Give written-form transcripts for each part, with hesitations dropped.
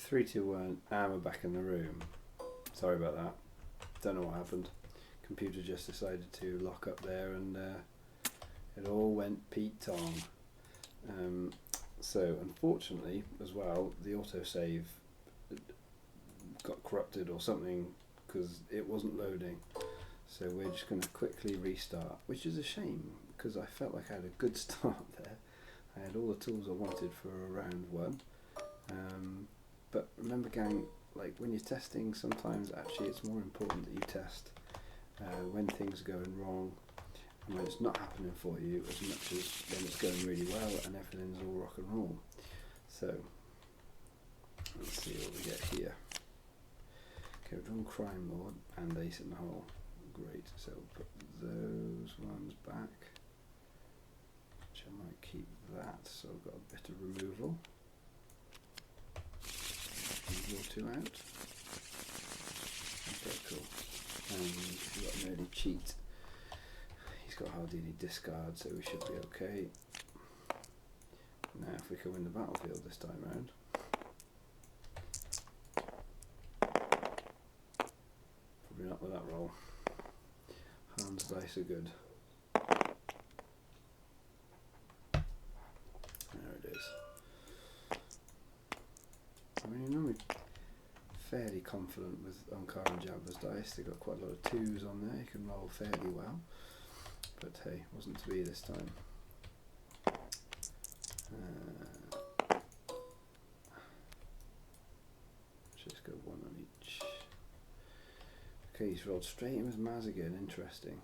3, 2, 1, and we're back in the room. Sorry about that. Don't know what happened. Computer just decided to lock up there and it all went Pete Tong. So unfortunately as well, the autosave got corrupted or something because it wasn't loading. So we're just going to quickly restart, which is a shame because I felt like I had a good start there. I had all the tools I wanted for round 1. But remember gang, like when you're testing, sometimes actually it's more important that you test when things are going wrong and when it's not happening for you as much as when it's going really well and everything's all rock and roll. So let's see what we get here. Okay, we're doing Crime Lord and Ace in the Hole. Great, so we'll put those ones back, which I might keep that, so I've got a bit of removal. Draw 2 out. Okay, cool. And we've got an early cheat. He's got hardly any discard, so we should be okay. Now if we can win the battlefield this time round. Probably not with that roll. Hans dice are good. There it is. I mean, you're normally fairly confident with Onkar and Jabba's dice. They've got quite a lot of 2s on there. You can roll fairly well. But hey, wasn't to be this time. Just go 1 on each. Okay, he's rolled straight in with Maz again. Interesting.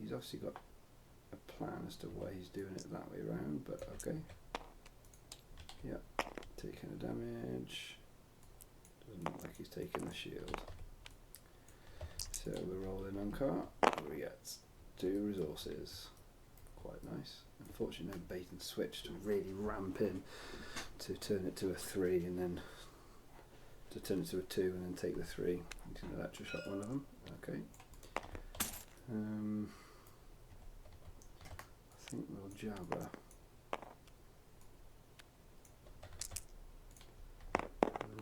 He's obviously got a plan as to why he's doing it that way around, but okay. Yep, taking a damage. Doesn't look like he's taking the shield. So we're rolling on cart. We get 2 resources. Quite nice. Unfortunately, no bait and switch to really ramp in to turn it to a 3 and then to turn it to a 2 and then take the 3. You can electroshock one of them. Okay. I think we'll Jabba.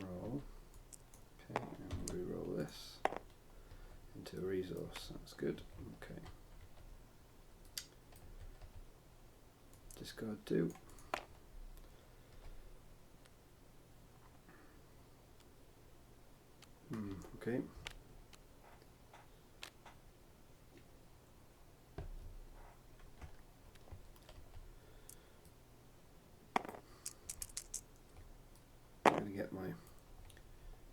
Roll. Okay, and re-roll this into a resource. That's good. Okay. Discard 2. Okay. I'm going to get my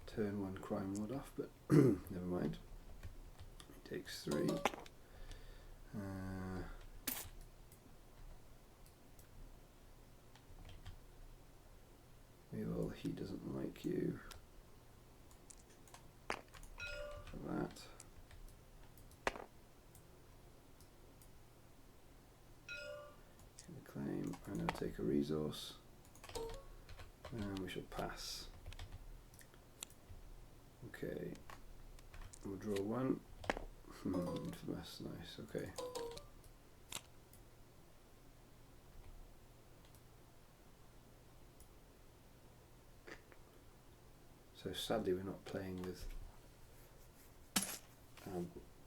turn 1 Crime Lord off, but never mind. He takes 3. Well, he doesn't like you. For that. Claim. I'm going to take a resource. And we shall pass. Okay. We'll draw 1. Infamous, nice, okay. So sadly we're not playing with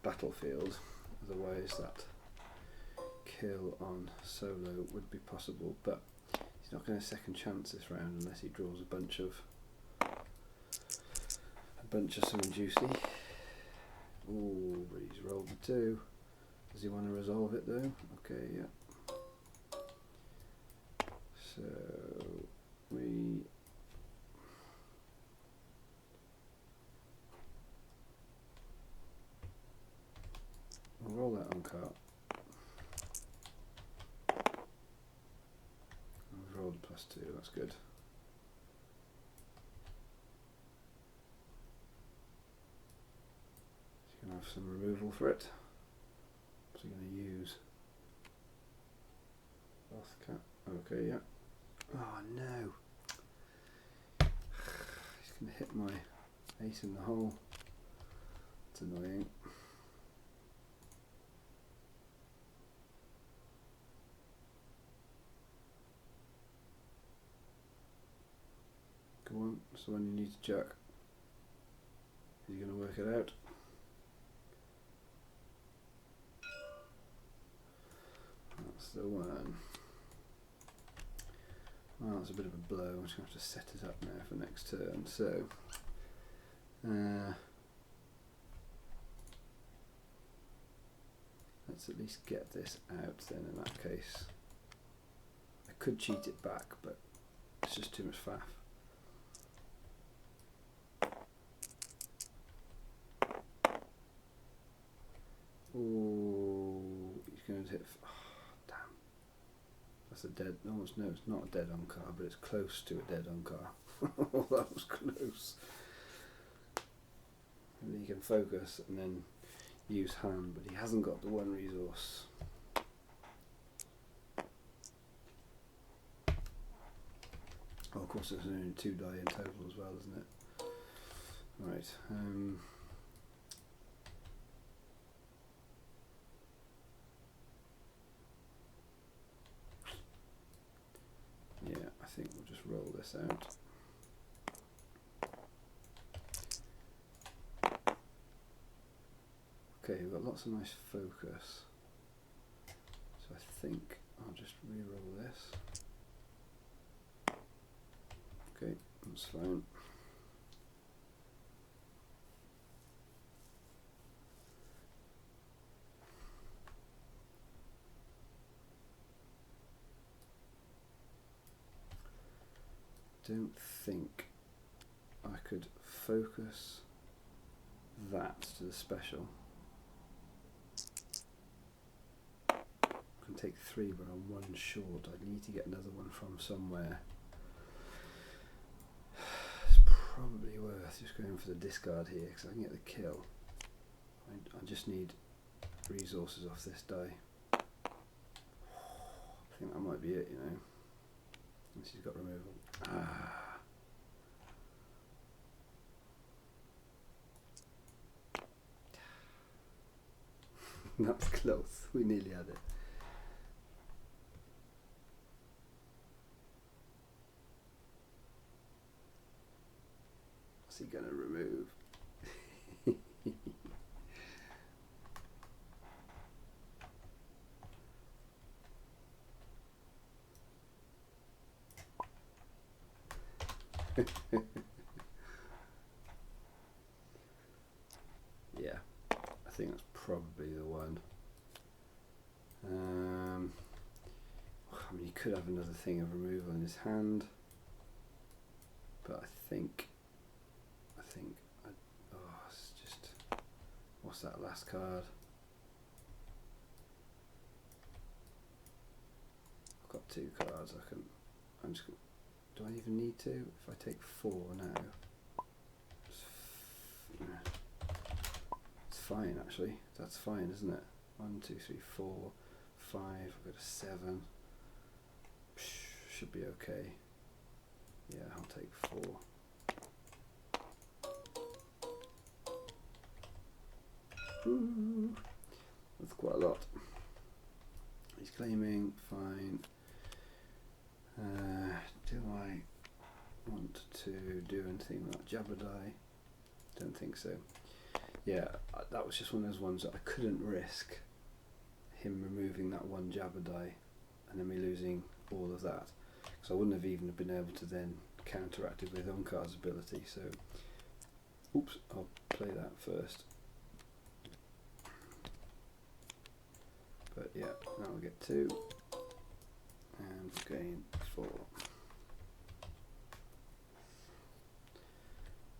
Battlefield, otherwise that kill on solo would be possible, but he's not going to second chance this round unless he draws a bunch of something juicy. Ooh, but he's rolled the 2. Does he want to resolve it though? Okay, yeah. So we we'll roll that on cart. I've rolled a +2, that's good. He's going to have some removal for it. What's he going to use? Bath cat. Okay, yeah. Oh no! He's going to hit my ace in the hole. It's annoying. Go on, that's the one you need to chuck. Are you going to work it out? That's the one. Well, that's a bit of a blow. I'm just going to have to set it up now for next turn. So, let's at least get this out then in that case. I could cheat it back, but it's just too much faff. Oh, he's going to hit. Oh, damn. That's a dead. No, it's not a dead on car, but it's close to a dead on car. Oh, that was close. And he can focus and then use hand, but he hasn't got the one resource. Oh, of course, there's only 2 die in total as well, isn't it? Right. Yeah, I think we'll just roll this out. Okay, we've got lots of nice focus. So I think I'll just re-roll this. Okay, that's fine. Don't think I could focus that to the special. I can take 3, but I'm 1 short. I need to get another one from somewhere. It's probably worth just going for the discard here because I can get the kill. I just need resources off this die. I think that might be it, you know. Unless he's got removal. Ah. That's close. We nearly had it. What's he going to remove? Yeah, I think that's probably the one. I mean, he could have another thing of removal in his hand, but I think, oh, it's just, what's that last card? I've got 2 cards. I'm just. Do I even need to? If I take 4 now, it's fine actually. That's fine, isn't it? 1, 2, 3, 4, 5. I've got a 7. Should be okay. Yeah, I'll take 4. Ooh, that's quite a lot. He's claiming, fine. Do I want to do anything like Jabba die? Don't think so. Yeah, that was just one of those ones that I couldn't risk him removing that 1 Jabba die and then me losing all of that. So I wouldn't have even been able to then counteract it with Unkar's ability. So, oops, I'll play that first. But yeah, now I'll get 2 and gain 4.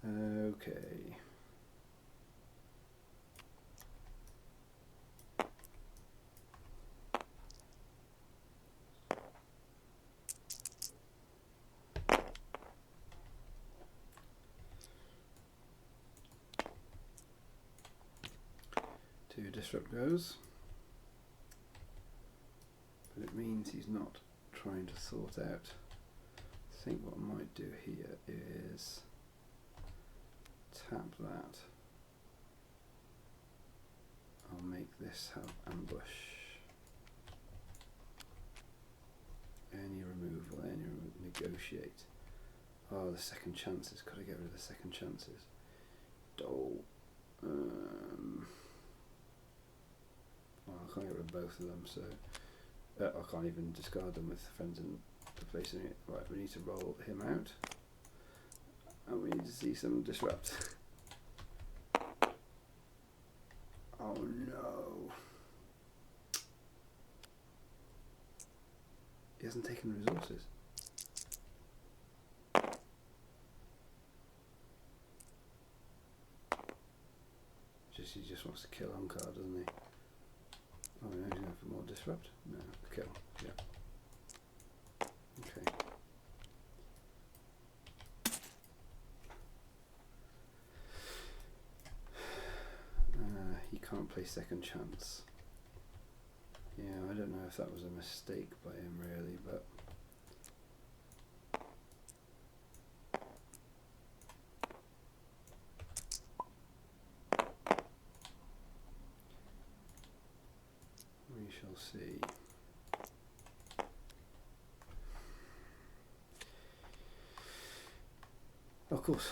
Okay. Two disrupt goes, but it means he's not trying to sort out. I think what I might do here is tap that. I'll make this have ambush. Any removal, negotiate. Oh, the second chances. Got to get rid of the second chances. Oh. Well, I can't get rid of both of them, so I can't even discard them with friends and replacing it. Right, we need to roll him out, and we need to see some disrupt. Oh no! He hasn't taken the resources. He just wants to kill on card, doesn't he? Oh, no, he's going for more disrupt? No, kill. Yeah. Okay. He can't play second chance. Yeah, I don't know if that was a mistake by him really, but we shall see. Of course,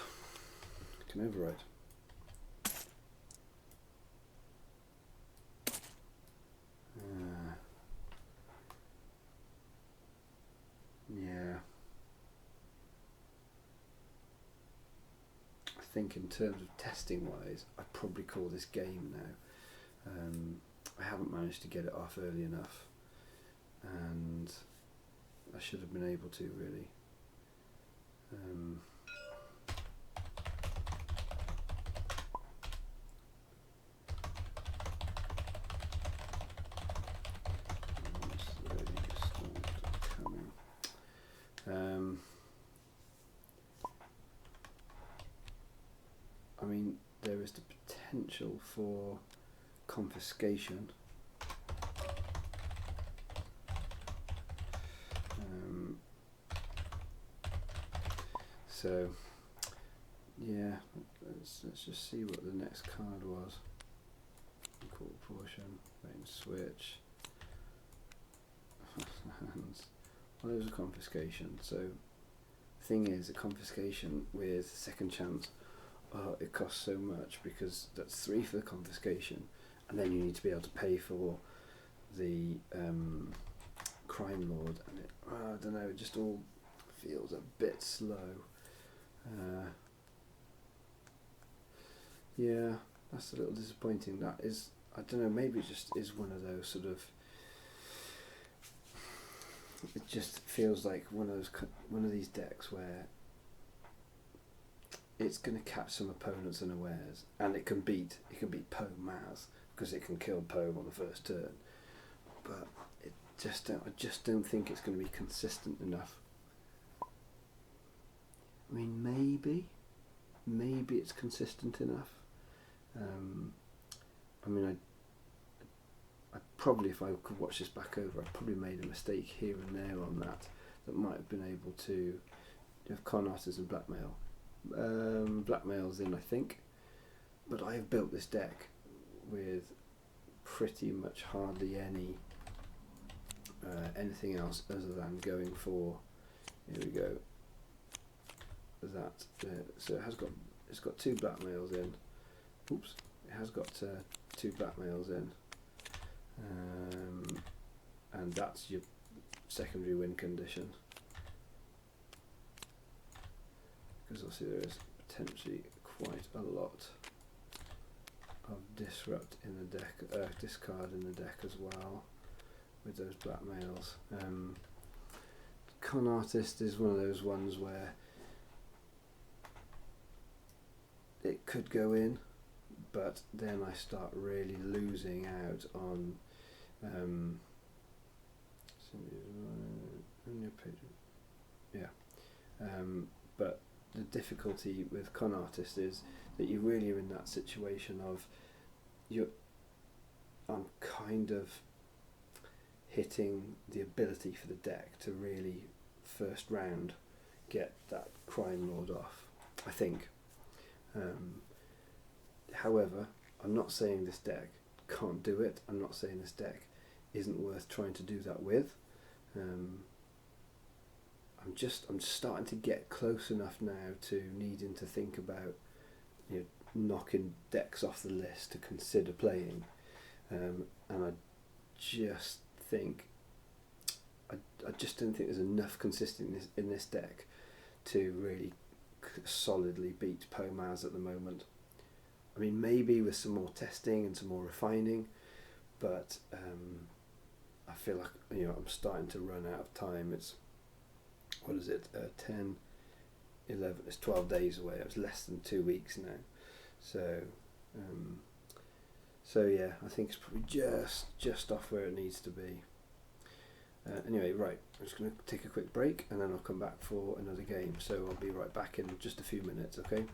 can override. Yeah. I think in terms of testing wise, I'd probably call this game now. I haven't managed to get it off early enough, and I should have been able to really. I mean, there is the potential for confiscation. So, yeah, let's just see what the next card was. Equal portion, range switch. Well, there's a confiscation. So, thing is, a confiscation with second chance, it costs so much because that's 3 for the confiscation, and then you need to be able to pay for the crime lord, and it, I don't know, it just all feels a bit slow. Yeah, that's a little disappointing. That is, I don't know, maybe it just is one of those sort of, it just feels like one of these decks where it's going to catch some opponents unawares, and it can beat Poe Maz because it can kill Poe on the first turn, but I just don't think it's going to be consistent enough. I mean, maybe it's consistent enough. I mean, I probably, if I could watch this back over, I probably made a mistake here and there on that might have been able to have con artists and blackmail. Blackmail's in, I think, but I have built this deck with pretty much hardly anything else other than going for, here we go, that. So it's got 2 blackmails in. Oops, it has got 2 blackmails in, and that's your secondary win condition. Because obviously there is potentially quite a lot of disrupt in the deck, discard in the deck as well, with those blackmails. Con Artist is one of those ones where it could go in, but then I start really losing out on but the difficulty with Con Artist is that you really are in that situation of I'm kind of hitting the ability for the deck to really first round get that crime lord off, I think. However, I'm not saying this deck can't do it. I'm not saying this deck isn't worth trying to do that with. I'm starting to get close enough now to needing to think about, you know, knocking decks off the list to consider playing, and I just think I just don't think there's enough consistency in this deck to really solidly beat Pomaz at the moment. I mean, maybe with some more testing and some more refining, but I feel like, you know, I'm starting to run out of time. It's, what is it, 10, 11, it's 12 days away. It's less than 2 weeks now. So, so yeah, I think it's probably just off where it needs to be. Anyway, right, I'm just going to take a quick break and then I'll come back for another game. So I'll be right back in just a few minutes, okay?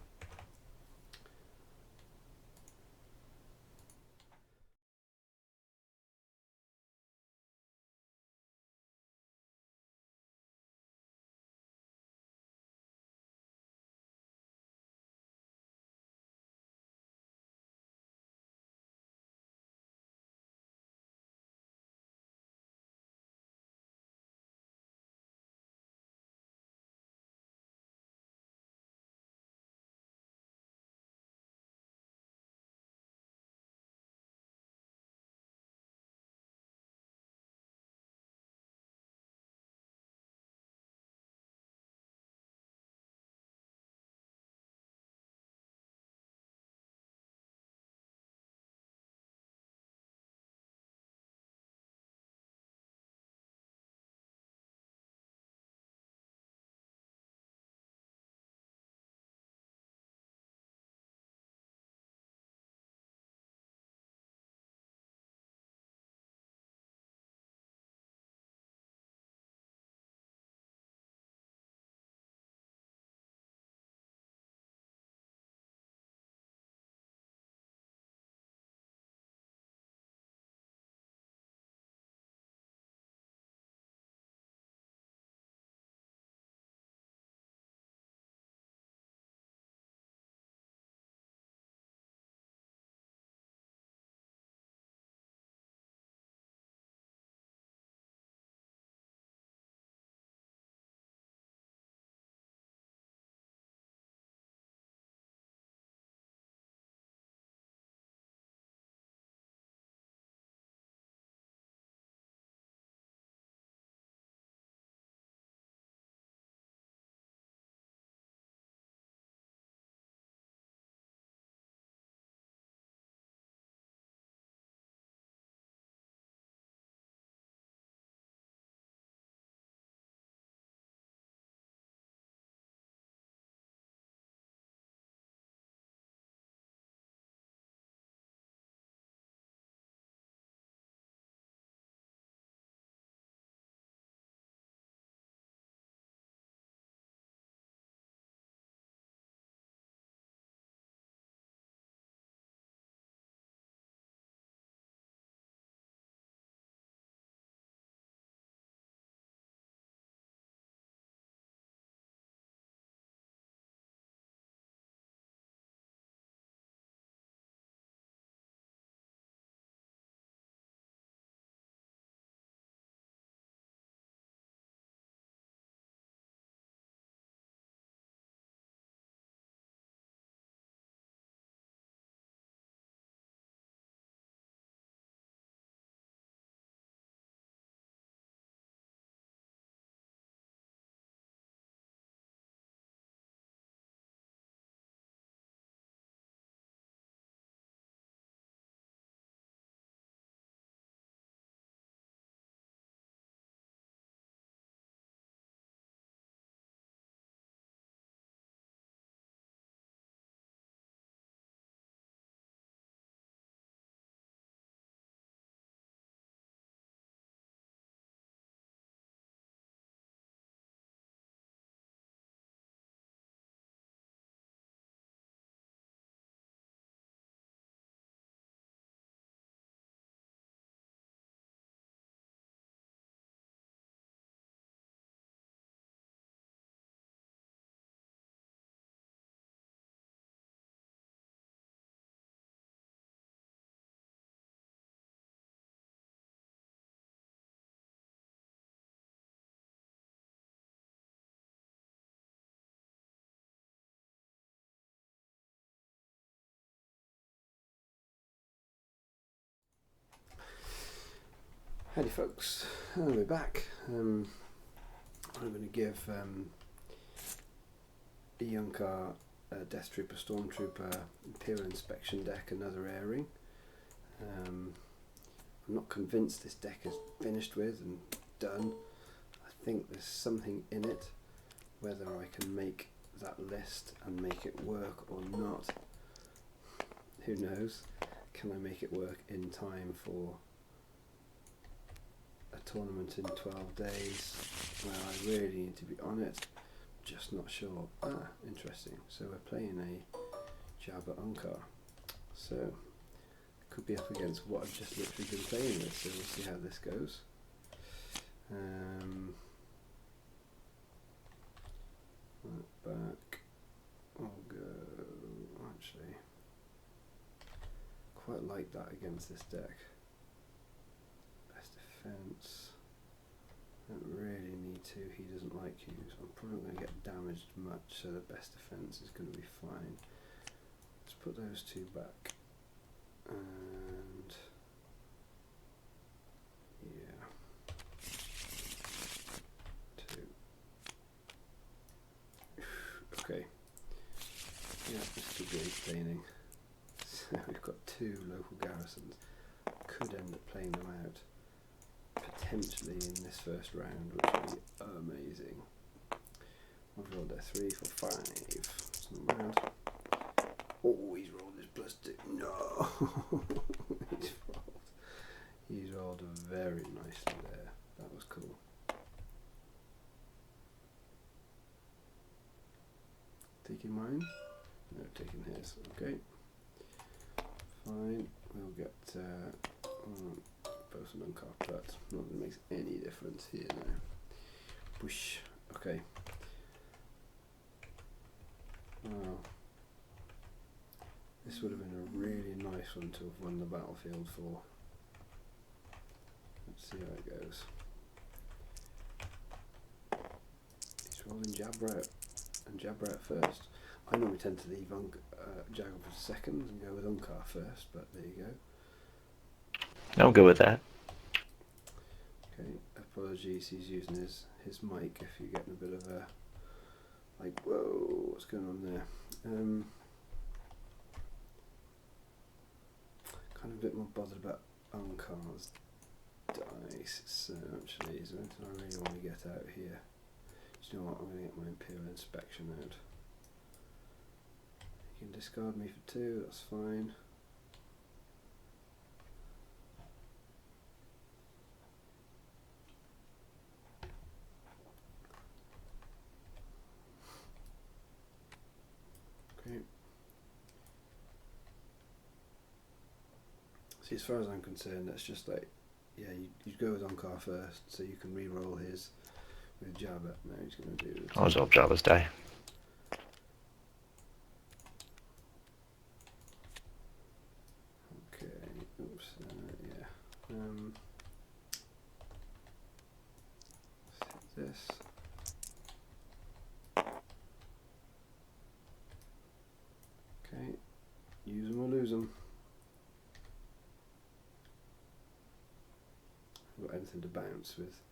Howdy folks, we're back. I'm going to give the Yunker Death Trooper, Stormtrooper, Imperial Inspection deck another airing. I'm not convinced this deck is finished with and done. I think there's something in it. Whether I can make that list and make it work or not, who knows. Can I make it work in time for a tournament in 12 days where I really need to be on it? Just not sure. Interesting. So we're playing a Jabba Unkar. So could be up against what I've just literally been playing with. So we'll see how this goes. Back. I'll go. Actually, quite like that against this deck. Best defense. Don't really need to. He doesn't like you, so I'm probably not going to get damaged much. So the best defense is going to be fine. Let's put those two back. And yeah, two. Okay. Yeah, this could be entertaining. So we've got two local garrisons. Could end up playing them out potentially in this first round, which would be amazing. I've rolled a 3 for 5. It's not bad. Oh, he's rolled his +2. No! He's rolled very nicely there. That was cool. Taking mine? No, taking his. Okay. Fine. We'll get both an Unkar, but not that it makes any difference here now. Push. Okay. Wow. This would have been a really nice one to have won the battlefield for. Let's see how it goes. He's rolling Jabra out and Jabra out first. I normally tend to leave Jagger for second and go with Unkar first, but there you go. I'll go with that. Okay, apologies, he's using his mic if you're getting a bit of a, like, whoa, what's going on there? Kind of a bit more bothered about Unkar's dice, so actually, is there anything I really want to get out here? Do you know what, I'm going to get my Imperial Inspection out. You can discard me for 2, that's fine. Okay. See, as far as I'm concerned, that's just like, yeah, you go with Unkar first, so you can re-roll his with Jabba. Now he's going to do. I was up Jabba's day. Okay. Oops. Yeah. Let's hit this. Okay. Use them or lose them. Got anything to bounce with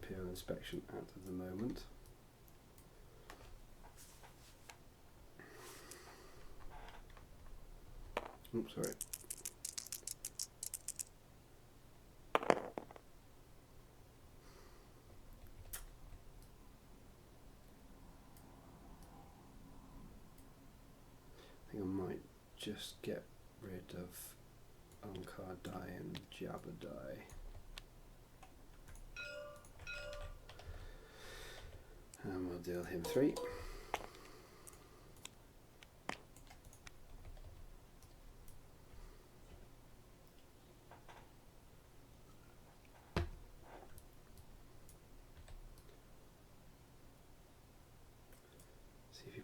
Imperial Inspection at the moment. Oops, sorry. I think I might just get rid of Unkar die and Jabba die. And we'll deal him 3. See if he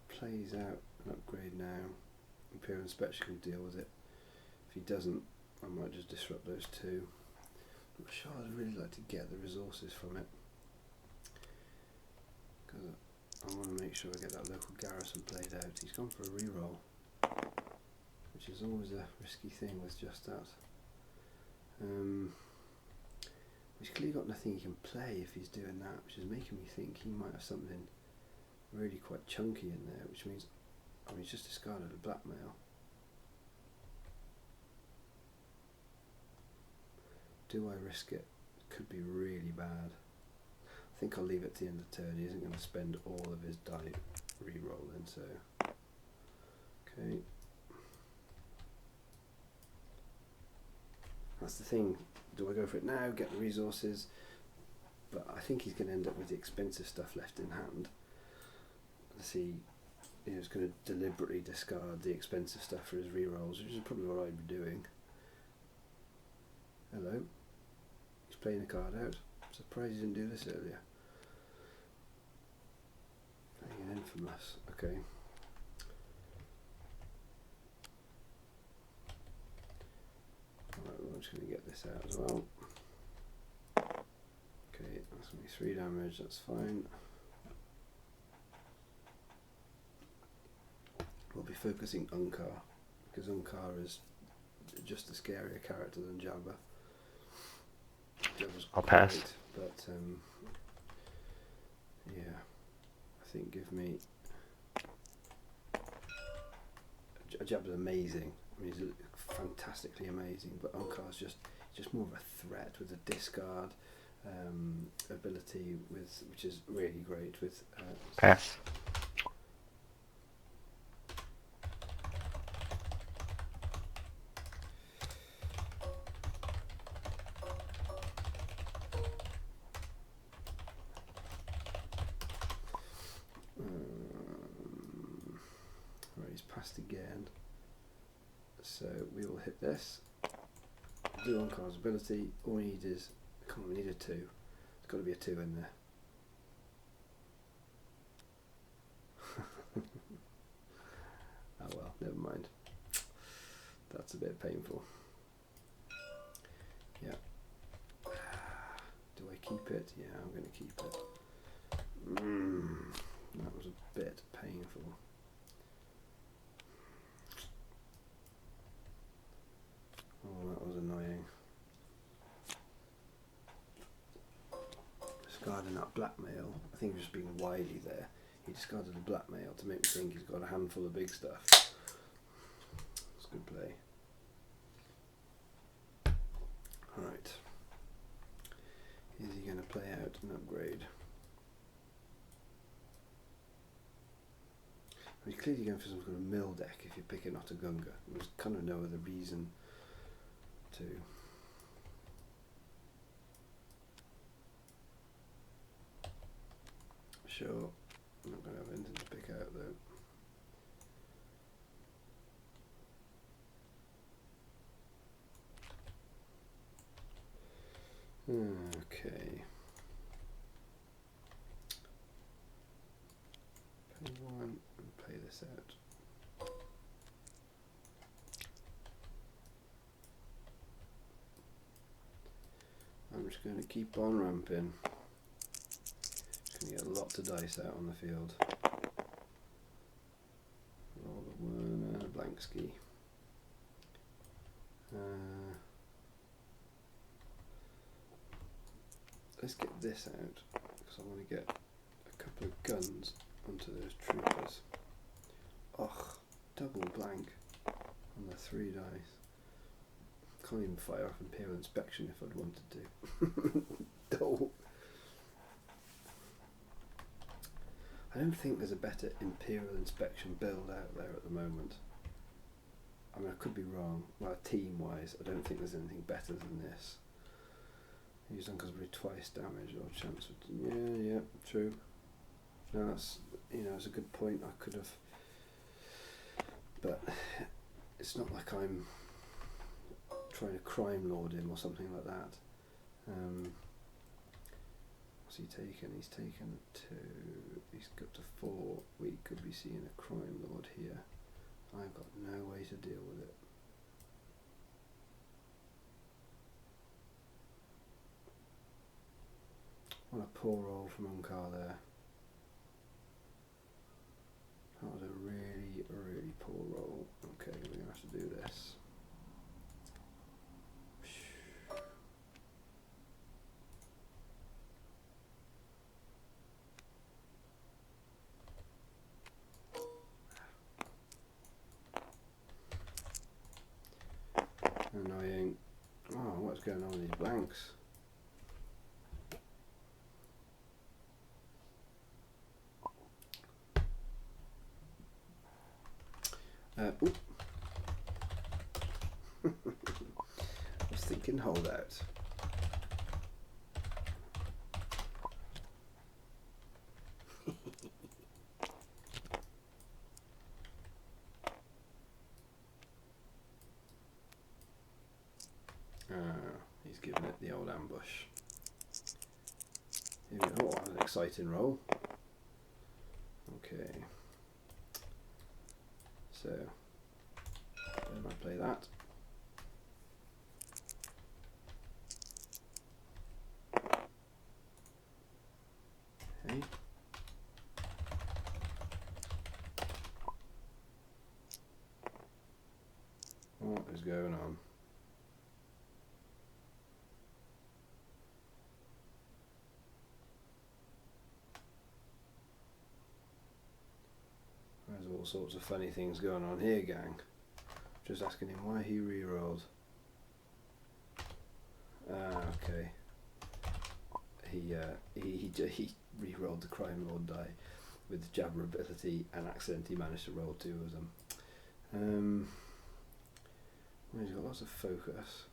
plays out an upgrade now. Imperial Inspection can deal with it. If he doesn't, I might just disrupt those 2. I'm not sure I'd really like to get the resources from it, because I want to make sure I get that local garrison played out. He's gone for a reroll, which is always a risky thing with just that. He's clearly got nothing he can play if he's doing that, which is making me think he might have something really quite chunky in there, which means, I mean, he's just discarded a blackmail. Do I risk it? Could be really bad. I think I'll leave it to the end of the turn. He isn't going to spend all of his die re-rolling, so... Okay. That's the thing. Do I go for it now, get the resources? But I think he's going to end up with the expensive stuff left in hand. Let's see. He's going to deliberately discard the expensive stuff for his re-rolls, which is probably what I'd be doing. Hello. He's playing a card out. I'm surprised he didn't do this earlier. Playing an infamous. Okay. Alright, we're just going to get this out as well. Okay, that's going to be 3 damage, that's fine. We'll be focusing Unkar, because Unkar is just a scarier character than Jabba. Jabba's I'll pass. great, but yeah, I think give me... Jabba's amazing. I mean, he's fantastically amazing, but Unkar's just more of a threat with a discard ability, which is really great with Pass. right, he's passed again, so we will hit this. Do Unkar's ability. All we need is, come on, we need a 2. There's got to be a 2 in there. Oh well, never mind. That's a bit painful. Yeah. Do I keep it? Yeah, I'm going to keep it. That was a bit painful. Oh, that was annoying. Discarding that blackmail. I think he was just being wily there. He discarded the blackmail to make me think he's got a handful of big stuff. That's good play. Alright. Is he going to play out an upgrade? He's clearly going for some kind of mill deck if you're picking Otogunga. There's kind of no other reason to. Sure, I'm not going to have anything to pick out though. Okay. Pay 1 and play this out. I'm just going to keep on ramping. Just going to get lots of dice out on the field. Roll the 1 and a blank ski. Let's get this out because I want to get a couple of guns onto those troopers. Ugh, double blank on the 3 dice. Can't even fire off Imperial Inspection if I'd wanted to. Dull. I don't think there's a better Imperial Inspection build out there at the moment. I mean, I could be wrong. Well, team-wise, I don't think there's anything better than this. Use uncomfortably twice damage or chance of... Yeah, true. No, that's, it's a good point. I could have... But it's not like I'm trying to crime lord him or something like that. What's he taken? He's taken 2. He's got to 4. We could be seeing a crime lord here. I've got no way to deal with it. What a poor roll from Unkar there. That was a really, really poor roll. Okay, we're going to have to do this. going on with these blanks? Oop. I was thinking holdout. He's giving it the old ambush. Here we go. Oh, an exciting roll. Okay. So, then I play that. Okay. What is going on? There's all sorts of funny things going on here, gang. Just asking him why he re-rolled. Okay. He re-rolled the Crime Lord die with Jabber ability and accidentally managed to roll 2 of them. Well, he's got lots of focus.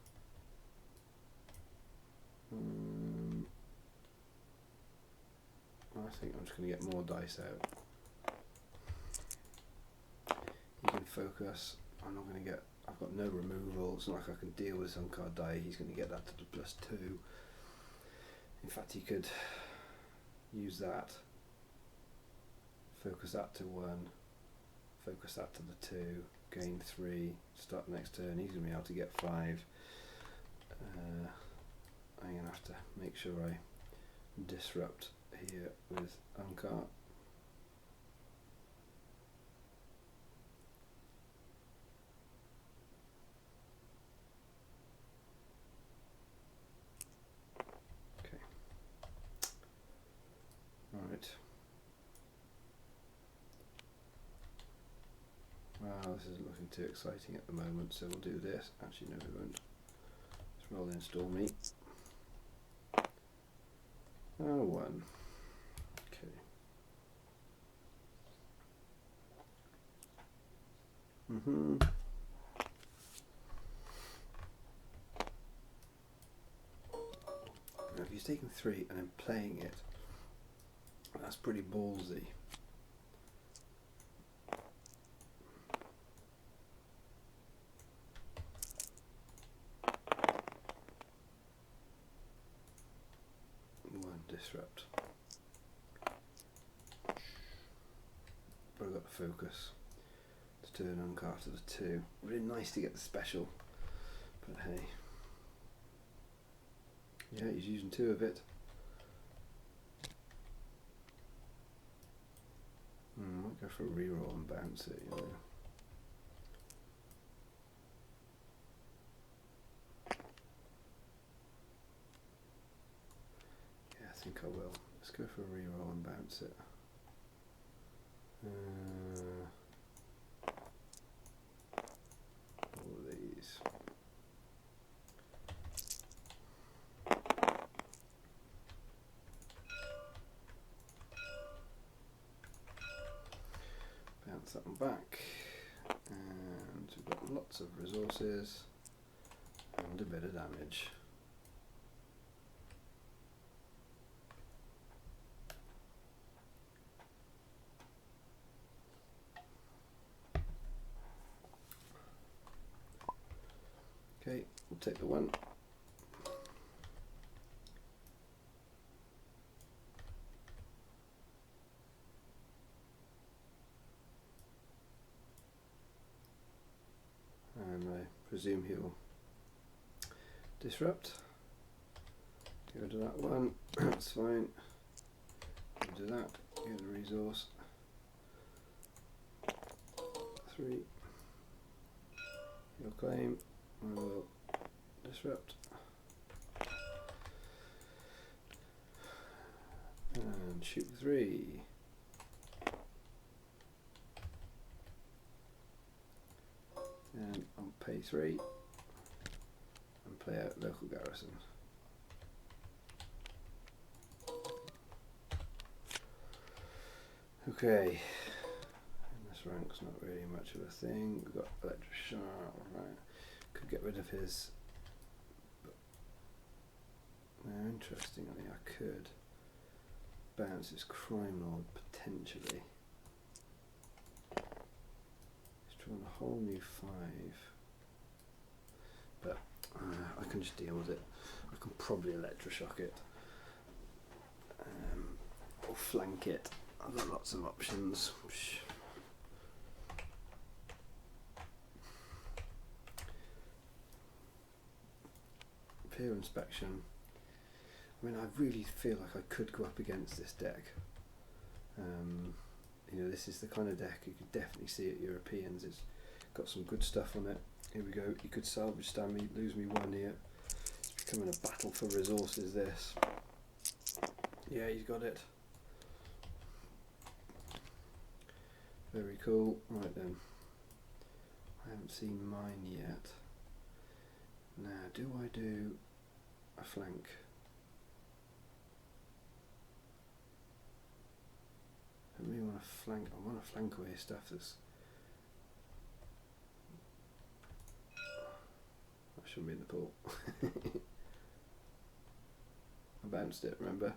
I think I'm just going to get more dice out. He can focus. I'm not going to get. I've got no removal. It's not like I can deal with some card die. He's going to get that to the +2. In fact, he could use that. Focus that to 1. Focus that to the 2. Gain 3. Start next turn. He's going to be able to get 5. I'm going to have to make sure I disrupt here with Uncart. Alright. Well, this isn't looking too exciting at the moment, so we'll do this. Actually, no, we won't. Let's roll in Stormy. 1. Okay. Now, if he's taking 3 and then playing it, that's pretty ballsy. Disrupt. But I've got the focus to turn Uncart to the 2. Really nice to get the special, but hey. Yeah, he's using 2 of it. Might go for a reroll and bounce it, you know. I think I will. Let's go for a reroll and bounce it. All of these. Bounce that one back. And we've got lots of resources and a bit of damage. Okay, we'll take the 1. And I presume he'll disrupt. Go to that 1, that's fine. We'll do that, get the resource. 3. He'll claim. I will disrupt and shoot 3. And I'll pay 3 and and play out local garrison. Okay, and this rank's not really much of a thing. We've got electric sharp, right? Could get rid of his. Now, interestingly, I could bounce his crime lord potentially. He's drawn a whole new 5, but I can just deal with it. I can probably electroshock it or flank it. I've got lots of options. Peer inspection. I mean, I really feel like I could go up against this deck. You know, this is the kind of deck you could definitely see at Europeans. It's got some good stuff on it. Here we go. You could salvage stand me, lose me 1 here. It's becoming a battle for resources, this. Yeah, he's got it. Very cool. Right then. I haven't seen mine yet. Now, do I do a flank? I really want to flank. I want to flank away stuff that's. That shouldn't be in the pool. I bounced it, remember?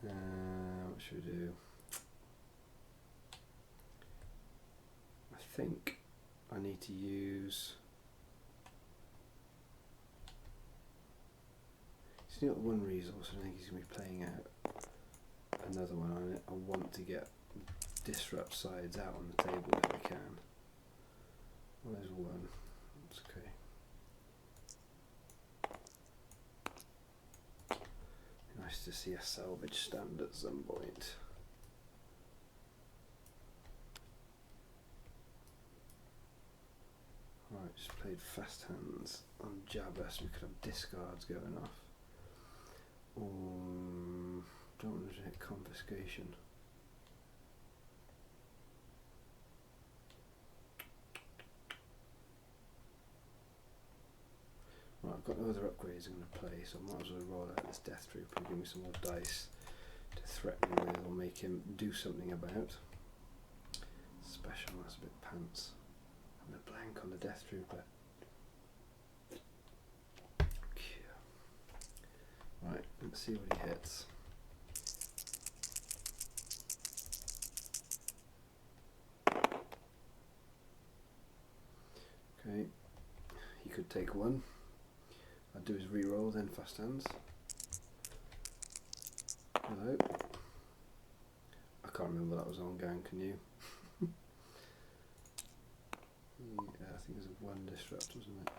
What should we do? I think I need to use. He's not one resource. I think he's going to be playing out another one on it. I want to get disrupt sides out on the table if I can. Well, there's one. That's okay. Nice to see a salvage stand at some point. Right, just played fast hands on Jabba so we could have discards going off. Don't want to hit confiscation. Right, I've got no other upgrades I'm going to play, so I might as well roll out this Death Trooper and give me some more dice to threaten him with or make him do something about. Special, that's a bit pants. I'm going to blank on the Death Trooper. Right, let's see what he hits. Okay, he could take 1. I'd do his reroll, then fast hands. Hello. I can't remember what that was on gang, can you? Yeah, I think it was a 1 disrupt, wasn't it?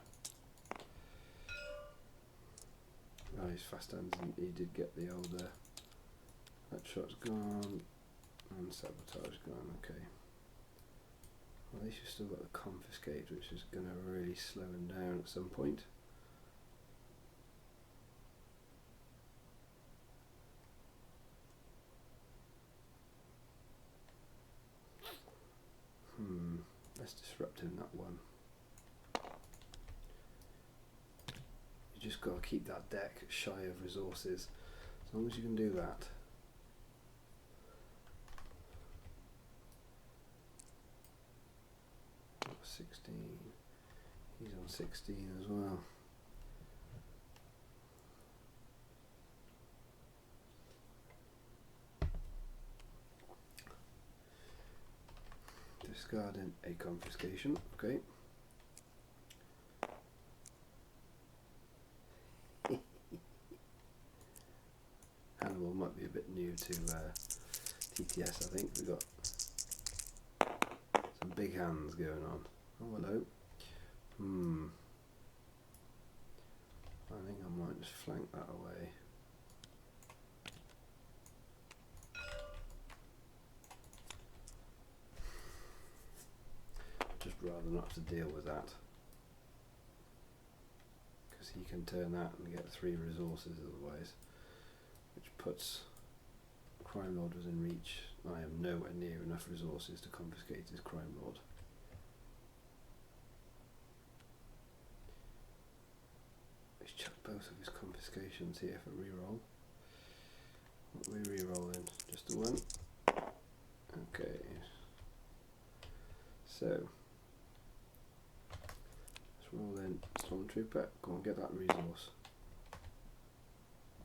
Oh, he's fast hands, and he did get the old that shot's gone and sabotage gone. Okay, well, at least you've still got the confiscate, which is going to really slow him down at some point. Let's disrupt him that 1. You just got to keep that deck shy of resources. As long as you can do that. Oh, 16. He's on 16 as well. Discarding a confiscation, okay. Hannibal might be a bit new to TTS, I think. We've got some big hands going on. Oh, hello. I think I might just flank that away. Just rather not have to deal with that, because So you can turn that and get 3 resources otherwise, which puts Crime Lord within reach. I have nowhere near enough resources to confiscate his Crime Lord. Let's chuck both of his confiscations here for reroll. What are we re-rolling? Just the one? Okay. So, let's roll in Stormtrooper. Go and get that resource.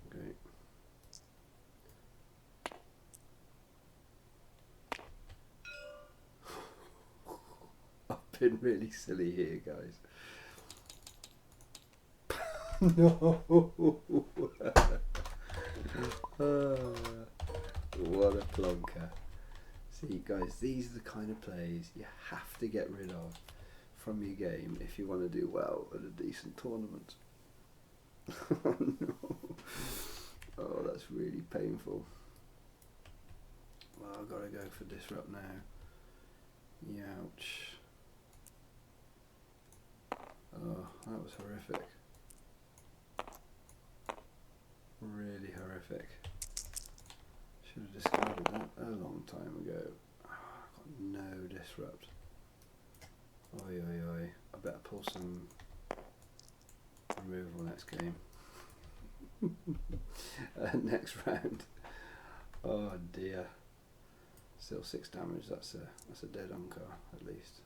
Okay. I've been really silly here, guys. No! What a plonker. See, guys, these are the kind of plays you have to get rid of from your game if you want to do well at a decent tournament. Oh no. Oh, that's really painful. Well, I've got to go for disrupt now. Youch. Oh, that was horrific. Really horrific. Should have discarded that a long time ago. Oh, I've got no disrupt. Oi oi oi. I better pull some removal next game. Next round. Oh dear. Still 6 damage. That's a dead Unkar at least.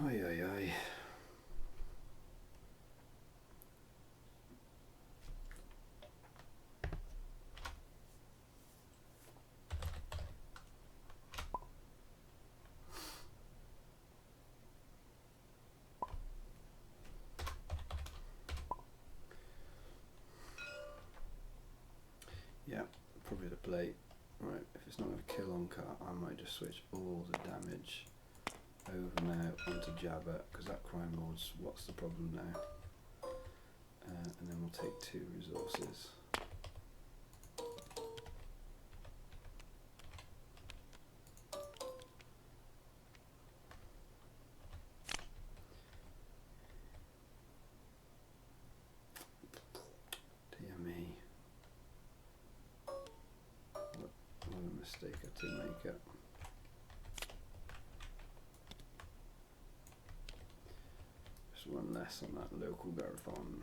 Oi oi oi. Yeah, probably the play. Right, if it's not going to kill Unkar, I might just switch all the damage over now onto Jabba, because that Crime Lord's what's the problem now. And then we'll take 2 resources. Dear me. What a mistake I did make up. Just one less on that local Garathon.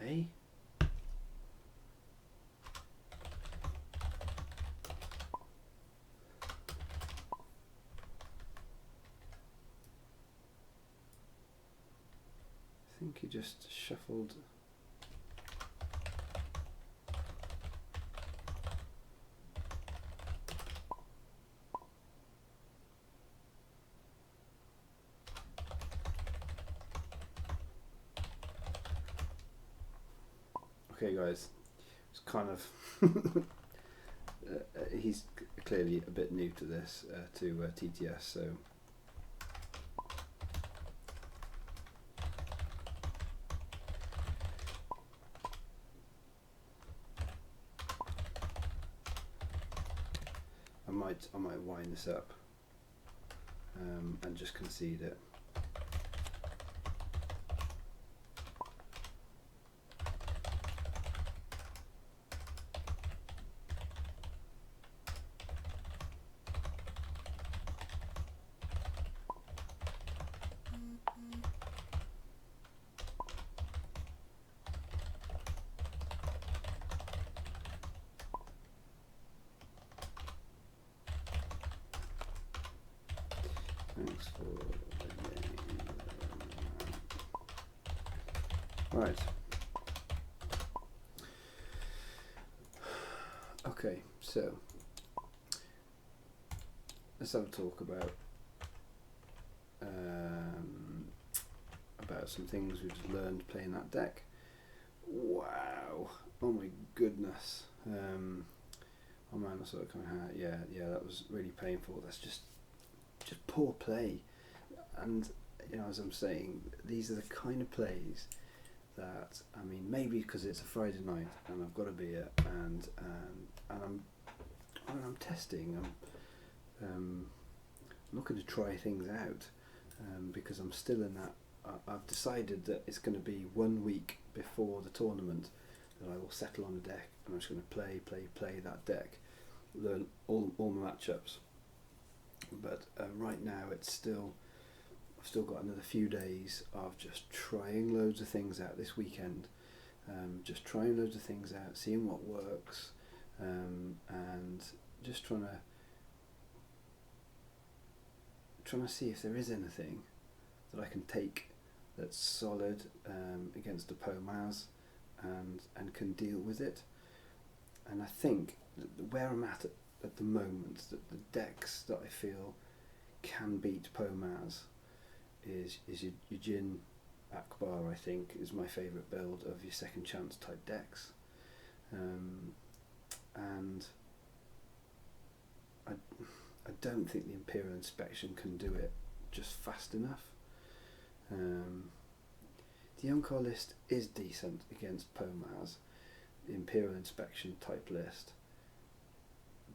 Hey? I think he just shuffled. Okay guys, it's kind of he's clearly a bit new to this, to TTS, so I might wind this up and just concede it. Thanks for the game. Right. Okay, so let's have a talk about some things we've learned playing that deck. Wow! Oh my goodness! Oh man, I saw it coming out. Yeah, that was really painful. That's just poor play. and as I'm saying, these are the kind of plays that, I mean, maybe because it's a Friday night and I've got a beer and I'm testing. I'm looking to try things out because I'm still in that. I've decided that it's going to be 1 week before the tournament that I will settle on a deck, and I'm just going to play that deck, learn all my matchups. But right now I've still got another few days of just trying loads of things out this weekend, just trying loads of things out, seeing what works, and just trying to see if there is anything that I can take that's solid against the POMAS and can deal with it. And I think that where I'm at the moment, that the decks that I feel can beat POMAS is your Jin Akbar. I think is my favourite build of your second chance type decks, and I don't think the Imperial Inspection can do it just fast enough. The Unkar list is decent against POMAS, the Imperial Inspection type list,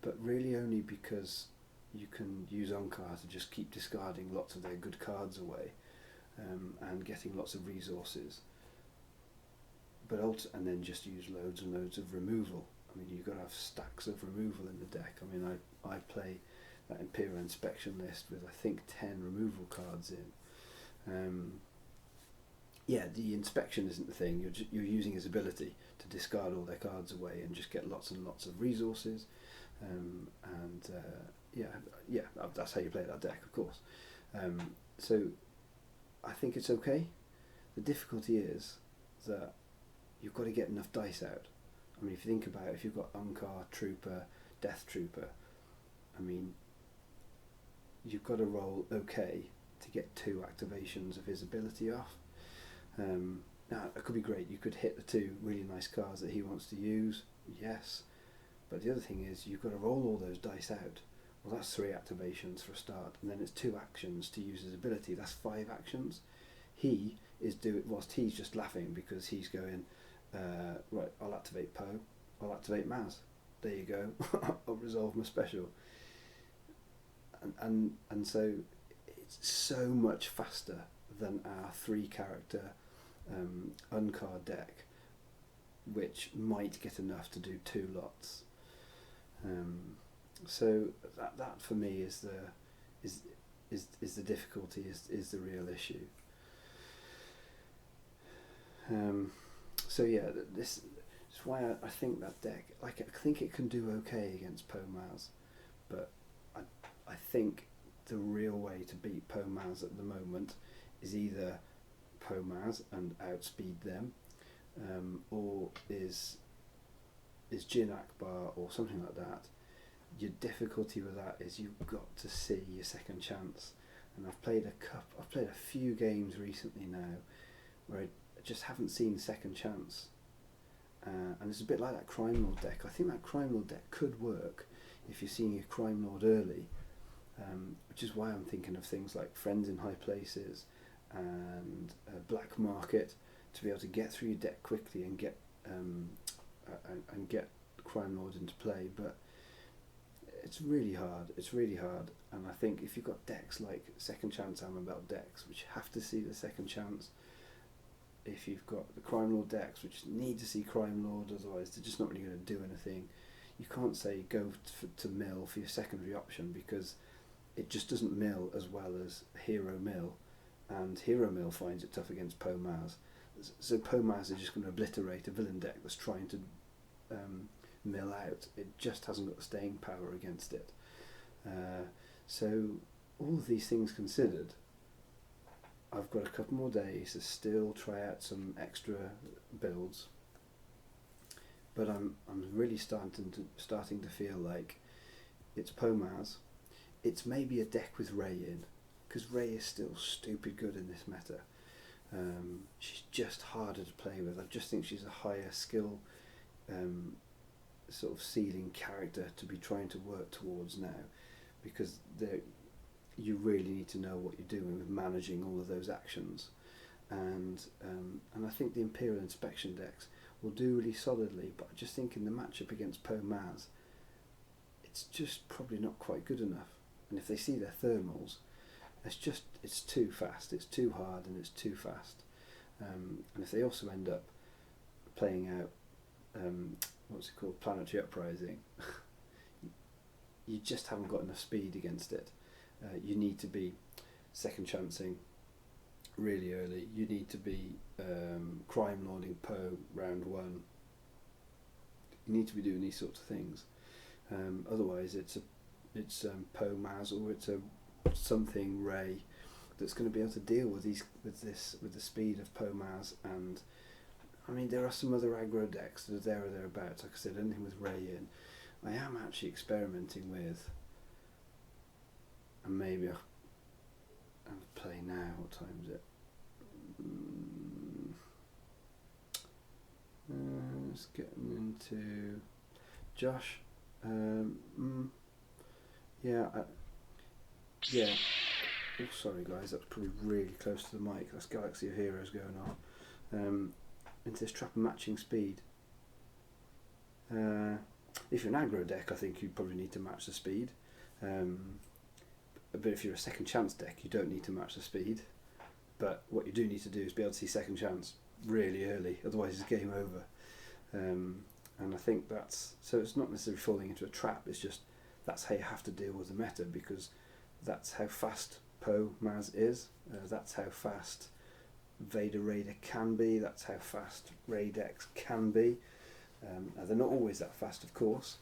but really only because you can use Unkar to just keep discarding lots of their good cards away and getting lots of resources, and then just use loads and loads of removal. I mean, you've got to have stacks of removal in the deck. I mean, I play that Imperial Inspection list with I think 10 removal cards in. The inspection isn't the thing. You're using his ability to discard all their cards away and just get lots and lots of resources. That's how you play that deck, of course. So I think it's okay. The difficulty is that you've got to get enough dice out. I mean, if you think about it, if you've got Unkar, Trooper, Death Trooper, I mean, you've got to roll okay to get 2 activations of his ability off. Now, it could be great. You could hit the 2 really nice cards that he wants to use, yes. But the other thing is, you've got to roll all those dice out. Well, that's 3 activations for a start, and then it's 2 actions to use his ability. That's 5 actions. Whilst he's just laughing because he's going, right, I'll activate Poe, I'll activate Maz. There you go. I'll resolve my special. And so it's so much faster than our 3 character Unkar deck, which might get enough to do 2 lots. So that for me is the difficulty, is the real issue. This is why I think that deck, I think it can do okay against POMAS, but I think the real way to beat POMAS at the moment is either POMAS and outspeed them, or is Jin Akbar or something like that. Your difficulty with that is you've got to see your second chance, and I've played a few games recently now where I just haven't seen second chance, and it's a bit like that Crime Lord deck. I think that Crime Lord deck could work if you're seeing your Crime Lord early, which is why I'm thinking of things like Friends in High Places and Black Market, to be able to get through your deck quickly and get Crime Lord into play. But it's really hard, and I think if you've got decks like second chance Armor Belt decks which have to see the second chance, if you've got the Crime Lord decks which need to see Crime Lord, otherwise they're just not really going to do anything, you can't say go to mill for your secondary option, because it just doesn't mill as well as Hero Mill, and Hero Mill finds it tough against POMAS. So POMAS is just going to obliterate a villain deck that's trying to mill out. It just hasn't got the staying power against it. So all of these things considered, I've got a couple more days to still try out some extra builds, but I'm really starting to feel like it's POMAS. It's maybe a deck with Rey in, because Rey is still stupid good in this meta. She's just harder to play with. I just think she's a higher skill sort of ceiling character to be trying to work towards now, because you really need to know what you're doing with managing all of those actions. And I think the Imperial Inspection decks will do really solidly, but I just think in the matchup against Poe Maz, it's just probably not quite good enough. And if they see their thermals, it's too fast, it's too hard, and it's too fast. And if they also end up playing out, what's it called, Planetary Uprising, you just haven't got enough speed against it. You need to be second chancing really early. You need to be crime lording Poe round one. You need to be doing these sorts of things. Otherwise, it's Poe Maz, or it's a something Ray that's going to be able to deal with the speed of Poe Maz. And I mean, there are some other aggro decks that are there or thereabouts. Like I said, anything with Ray in. I am actually experimenting with, and maybe I'll play now. What time is it? It's getting into Josh. Yeah. Oh, sorry guys, that's probably really close to the mic. That's Galaxy of Heroes going on. Into this trap and matching speed. If you're an aggro deck, I think you probably need to match the speed. But if you're a second chance deck, you don't need to match the speed. But what you do need to do is be able to see second chance really early, otherwise it's game over. And I think so it's not necessarily falling into a trap, it's just that's how you have to deal with the meta, because that's how fast Poe Maz is, that's how fast Vader Raider can be, that's how fast Ray decks can be. They're not always that fast, of course,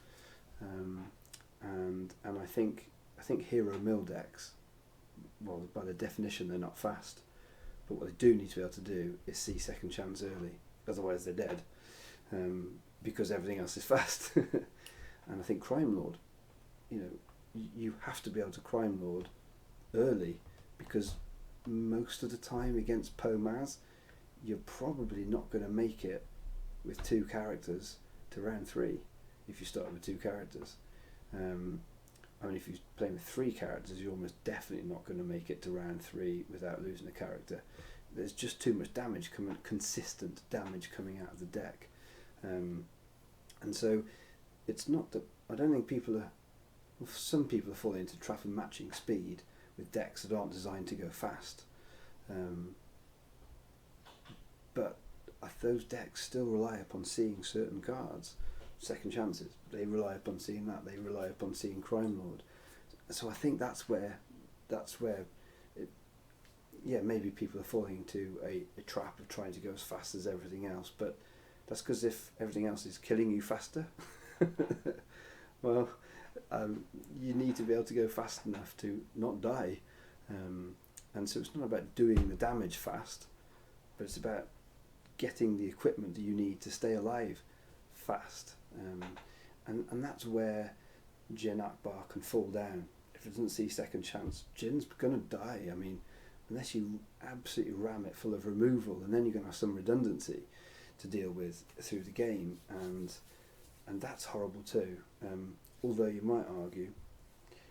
and I think hero mill decks, well, by their definition they're not fast, but what they do need to be able to do is see second chance early, otherwise they're dead, because everything else is fast. And I think Crime Lord, you have to be able to Crime Lord early, because most of the time against Poe Maz, you're probably not going to make it with 2 characters to round 3 if you start with 2 characters. I mean, if you're playing with 3 characters, you're almost definitely not going to make it to round 3 without losing a character. There's just too much damage consistent damage coming out of the deck. And so it's not that, I don't think some people are falling into trap and matching speed with decks that aren't designed to go fast. But those decks still rely upon seeing certain cards, second chances. They rely upon seeing that. They rely upon seeing Crime Lord. So I think that's where maybe people are falling into a trap of trying to go as fast as everything else. But that's because if everything else is killing you faster, well, you need to be able to go fast enough to not die. And so it's not about doing the damage fast, but it's about getting the equipment that you need to stay alive fast. And that's where Jyn Akbar can fall down. If it doesn't see second chance, Jin's going to die. I mean, unless you absolutely ram it full of removal, and then you're going to have some redundancy to deal with through the game, and that's horrible too. Although you might argue,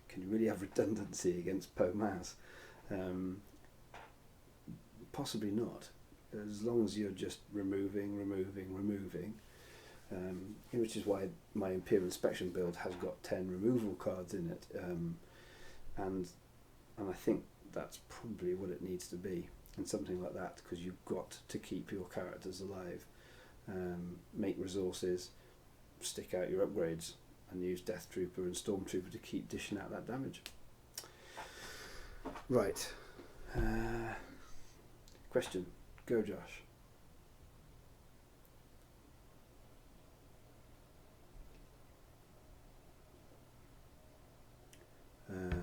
can you really have redundancy against Poe Maz? Possibly not, as long as you're just removing, which is why my Imperial Inspection build has got 10 removal cards in it, and I think that's probably what it needs to be, and something like that, because you've got to keep your characters alive, make resources, stick out your upgrades, and use Death Trooper and Stormtrooper to keep dishing out that damage. Right. Question. Go, Josh.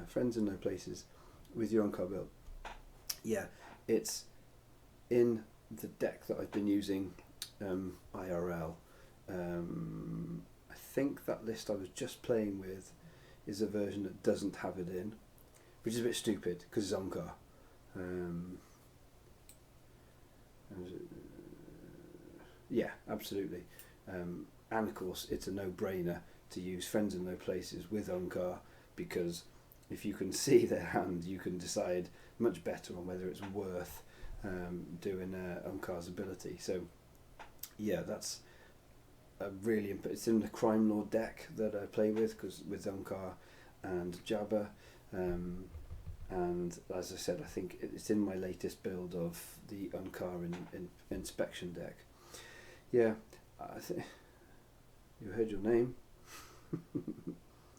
Friends in no places with your on-card build. Yeah, it's in the deck that I've been using IRL. I think that list I was just playing with is a version that doesn't have it in, which is a bit stupid because it's on-car. Yeah, absolutely. And of course, it's a no-brainer to use Friends in No Places with Onkar, because if you can see their hand, you can decide much better on whether it's worth doing Unkar's ability. So yeah, that's a really it's in the Crime Lord deck that I play with, because with Unkar and Jabba, and as I said, I think it's in my latest build of the Unkar in inspection deck. Yeah, I think you heard your name.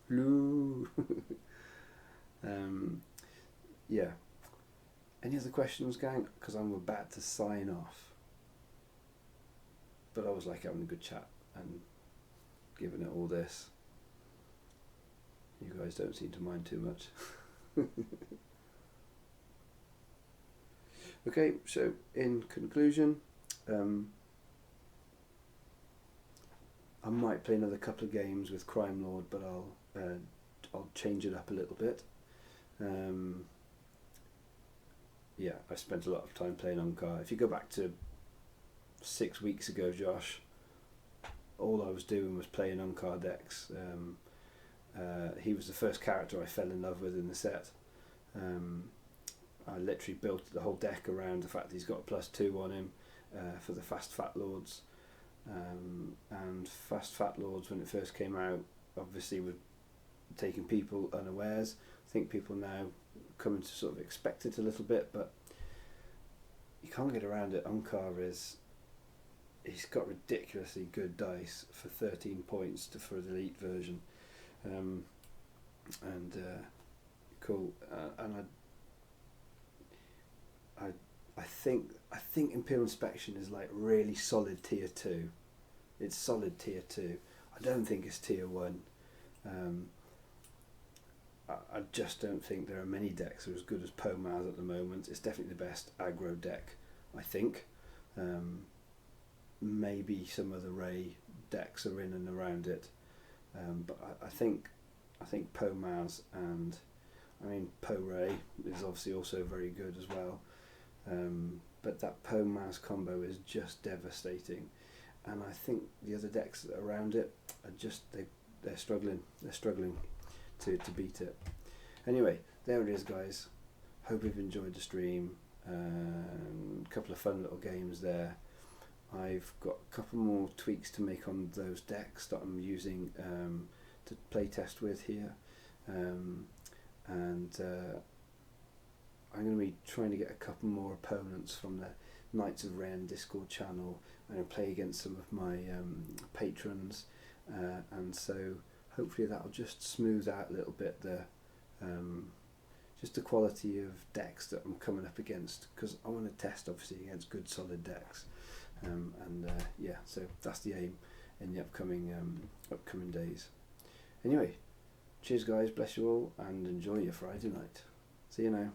Lou. Yeah. Any other questions, gang? Because I'm about to sign off. But I was like having a good chat and giving it all this. You guys don't seem to mind too much. Okay, so in conclusion, I might play another couple of games with Crime Lord, but I'll change it up a little bit. Yeah, I spent a lot of time playing Unkar. If you go back to 6 weeks ago, Josh, all I was doing was playing Unkar decks. He was the first character I fell in love with in the set. I literally built the whole deck around the fact that he's got a +2 on him for the Fast Fat Lords. And Fast Fat Lords, when it first came out, obviously were taking people unawares. I think people now coming to sort of expect it a little bit, but you can't get around it. Unkar he's got ridiculously good dice for 13 points for the elite version, cool. And I think Imperial Inspection is like really solid tier 2. It's solid tier 2. I don't think it's tier 1. I just don't think there are many decks that are as good as Pomaz at the moment. It's definitely the best aggro deck, I think. Maybe some of the Ray decks are in and around it, but I think Pomaz, and I mean Po-Ray is obviously also very good as well. But that Pomaz combo is just devastating, and I think the other decks around it are just they're struggling to beat it. Anyway, there it is, guys. Hope you've enjoyed the stream. A couple of fun little games there. I've got a couple more tweaks to make on those decks that I'm using to play test with here, and I'm going to be trying to get a couple more opponents from the Knights of Ren Discord channel. I'm going to play against some of my patrons, and so hopefully that'll just smooth out a little bit just the quality of decks that I'm coming up against, because I want to test obviously against good solid decks, yeah, so that's the aim in the upcoming days. Anyway, cheers guys, bless you all, and enjoy your Friday night. See you now.